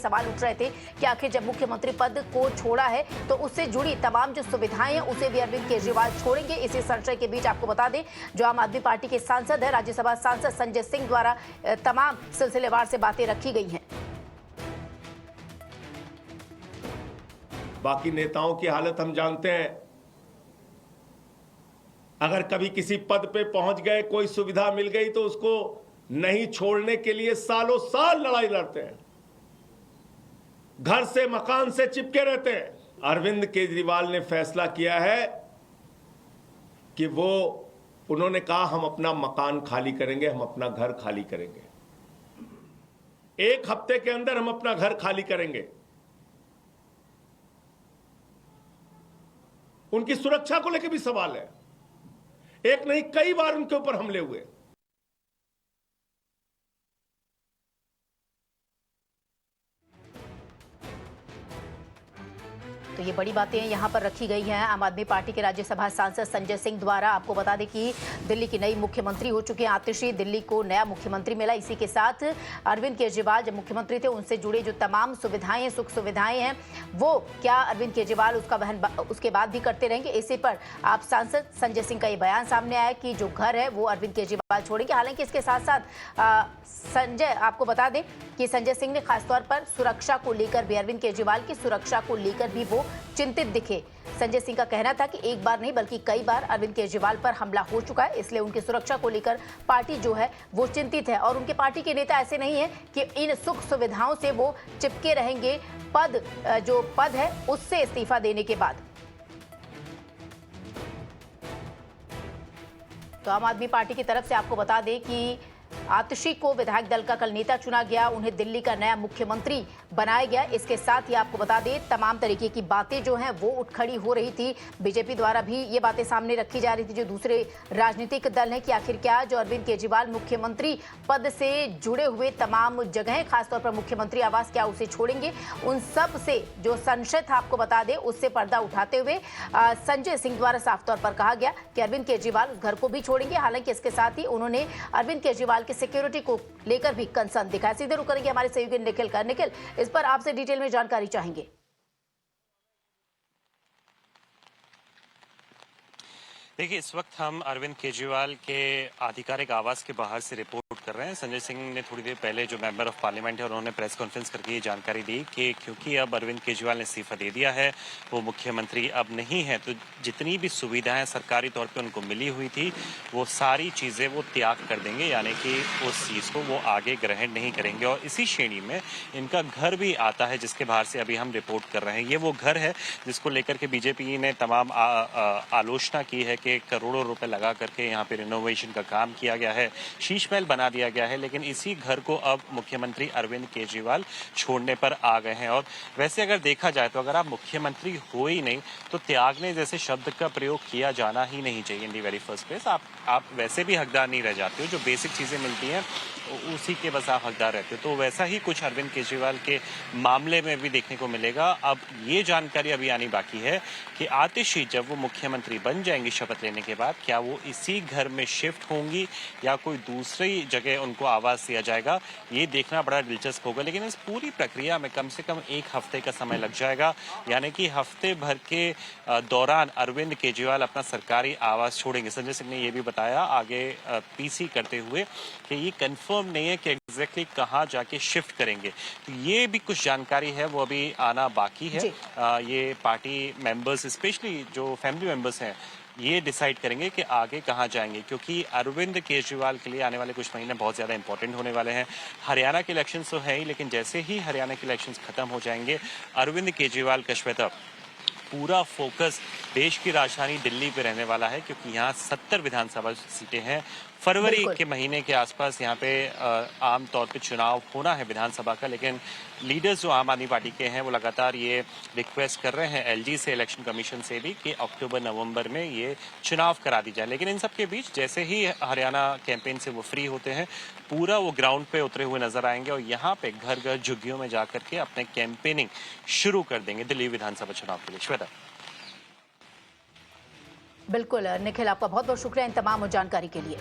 सवाल उठ रहे थे कि आखिर जब मुख्यमंत्री पद को छोड़ा है तो उससे जुड़ी तमाम जो सुविधाएं हैं उसे भी अरविंद केजरीवाल छोड़ेंगे। इसी संशय के बीच आपको बता दें, जो आम आदमी पार्टी के सांसद है, राज्यसभा सांसद संजय सिंह द्वारा तमाम सिलसिलेवार से बातें रखी गई हैं। बाकी नेताओं की हालत हम जानते हैं। अगर कभी किसी पद पे पहुंच गए, कोई सुविधा मिल गई तो उसको नहीं छोड़ने के लिए सालों साल लड़ाई लड़ते हैं, घर से मकान से चिपके रहते हैं। अरविंद केजरीवाल ने फैसला किया है कि उन्होंने कहा हम अपना मकान खाली करेंगे, हम अपना घर खाली करेंगे। 1 हफ्ते के अंदर हम अपना घर खाली करेंगे। उनकी सुरक्षा को लेकर भी सवाल है। एक नहीं, कई बार उनके ऊपर हमले हुए। तो ये बड़ी बातें यहाँ पर रखी गई हैं आम आदमी पार्टी के राज्यसभा सांसद संजय सिंह द्वारा। आपको बता दें कि दिल्ली की नई मुख्यमंत्री हो चुके हैं आतिशी, दिल्ली को नया मुख्यमंत्री मिला। इसी के साथ अरविंद केजरीवाल जब मुख्यमंत्री थे उनसे जुड़े जो तमाम सुविधाएं, सुख सुविधाएं हैं, वो क्या अरविंद केजरीवाल उसका वहन उसके बाद भी करते रहेंगे? इसी पर आप सांसद संजय सिंह का ये बयान सामने आया कि जो घर है वो अरविंद केजरीवाल छोड़ेंगे। हालांकि इसके साथ साथ संजय, आपको बता दें कि संजय सिंह ने खासतौर पर सुरक्षा को लेकर भी, अरविंद केजरीवाल की सुरक्षा को लेकर भी वो चिंतित दिखे। संजय सिंह का कहना था कि एक बार नहीं बल्कि कई बार अरविंद केजरीवाल पर हमला हो चुका है, इसलिए उनकी सुरक्षा को लेकर पार्टी जो है वो चिंतित है। और उनके पार्टी के नेता ऐसे नहीं है कि इन सुख सुविधाओं से वो चिपके रहेंगे जो पद है उससे इस्तीफा देने के बाद। तो आम आदमी पार्टी की तरफ से आपको बता दें कि आतिशी को विधायक दल का कल नेता चुना गया, उन्हें दिल्ली का नया मुख्यमंत्री बनाया गया। इसके साथ ही आपको बता दें तमाम तरीके की बातें जो हैं वो उठ खड़ी हो रही थी। बीजेपी द्वारा भी ये बातें सामने रखी जा रही थी, जो दूसरे राजनीतिक दल हैं, कि आखिर क्या जो अरविंद केजरीवाल मुख्यमंत्री पद से जुड़े हुए तमाम जगहें, खासतौर पर मुख्यमंत्री आवास, क्या उसे छोड़ेंगे? उन सब से जो संशय था आपको बता दें उससे पर्दा उठाते हुए संजय सिंह द्वारा साफ तौर पर कहा गया कि अरविंद केजरीवाल उस घर को भी छोड़ेंगे। हालांकि इसके साथ ही उन्होंने अरविंद केजरीवाल की सिक्योरिटी को लेकर भी कंसर्न दिखाया। सीधे रुक करेंगे हमारे सहयोगी निखिल, इस पर आपसे डिटेल में जानकारी चाहेंगे। देखिए, इस वक्त हम अरविंद केजरीवाल के आधिकारिक आवास के बाहर से रिपोर्ट कर रहे हैं। संजय सिंह ने थोड़ी देर पहले, जो मेंबर ऑफ पार्लियामेंट है, उन्होंने प्रेस कॉन्फ्रेंस करके ये जानकारी दी कि क्योंकि अब अरविंद केजरीवाल ने इस्तीफा दे दिया है, वो मुख्यमंत्री अब नहीं है, तो जितनी भी सुविधाएं सरकारी तौर पे उनको मिली हुई थी वो सारी चीज़ें वो त्याग कर देंगे, यानी कि उस चीज़ को वो आगे ग्रहण नहीं करेंगे। और इसी श्रेणी में इनका घर भी आता है, जिसके बाहर से अभी हम रिपोर्ट कर रहे हैं। ये वो घर है जिसको लेकर के बीजेपी ने तमाम आलोचना की है कि करोड़ों रुपए लगा करके यहाँ पे रिनोवेशन का काम किया गया है, शीश महल बना दिया गया है, लेकिन इसी घर को अब मुख्यमंत्री अरविंद केजरीवाल छोड़ने पर आ गए हैं। और वैसे अगर देखा जाए तो अगर आप मुख्यमंत्री हो ही नहीं तो त्यागने जैसे शब्द का प्रयोग किया जाना ही नहीं चाहिए। इन दी वेरी फर्स्ट प्लेस आप वैसे भी हकदार नहीं रह जाते हो, जो बेसिक चीजें मिलती हैं उसी के बस आप हकदार रहते हो। तो वैसा ही कुछ अरविंद केजरीवाल के मामले में भी देखने को मिलेगा। अब ये जानकारी अभी आनी बाकी है कि आतिशी जब वो मुख्यमंत्री बन जाएंगी शपथ लेने के बाद, क्या वो इसी घर में शिफ्ट होंगी या कोई दूसरी जगह उनको आवास दिया जाएगा, ये देखना बड़ा दिलचस्प होगा। लेकिन इस पूरी प्रक्रिया में कम से कम 1 हफ्ते का समय लग जाएगा, यानी कि हफ्ते भर के दौरान अरविंद केजरीवाल अपना सरकारी आवास छोड़ेंगे। संजय सिंह ने ये भी बताया आगे पीसी करते हुए कि ये कंफर्म नहीं है कि एग्जैक्टली कहाँ जाके शिफ्ट करेंगे। तो ये भी कुछ जानकारी है, वो अभी आना बाकी है। ये पार्टी मेंबर्स, स्पेशली जो फैमिली मेंबर्स हैं, ये डिसाइड करेंगे कि आगे कहाँ जाएंगे, क्योंकि अरविंद केजरीवाल के लिए आने वाले कुछ महीने बहुत ज़्यादा इंपॉर्टेंट होने वाले हैं। हरियाणा के इलेक्शंस तो है ही, लेकिन जैसे ही हरियाणा के इलेक्शंस खत्म हो जाएंगे, अरविंद केजरीवाल का श्वेता पूरा फोकस देश की राजधानी दिल्ली पे रहने वाला है, क्योंकि यहाँ 70 विधानसभा सीटें हैं। फरवरी के महीने के आसपास यहाँ पे आम तौर पे चुनाव होना है विधानसभा का, लेकिन लीडर्स जो आम आदमी पार्टी के हैं वो लगातार ये रिक्वेस्ट कर रहे हैं एलजी से, इलेक्शन कमीशन से भी, कि अक्टूबर-नवंबर में ये चुनाव करा दी जाए। लेकिन इन सब के बीच जैसे ही हरियाणा कैंपेन से वो फ्री होते हैं, पूरा वो ग्राउंड पे उतरे हुए नजर आएंगे और यहाँ पे घर घर झुग्गियों में जाकर के अपने कैंपेनिंग शुरू कर देंगे दिल्ली विधानसभा चुनाव के लिए। श्वेता। बिल्कुल निखिल, आपका बहुत बहुत शुक्रिया इन तमाम जानकारी के लिए।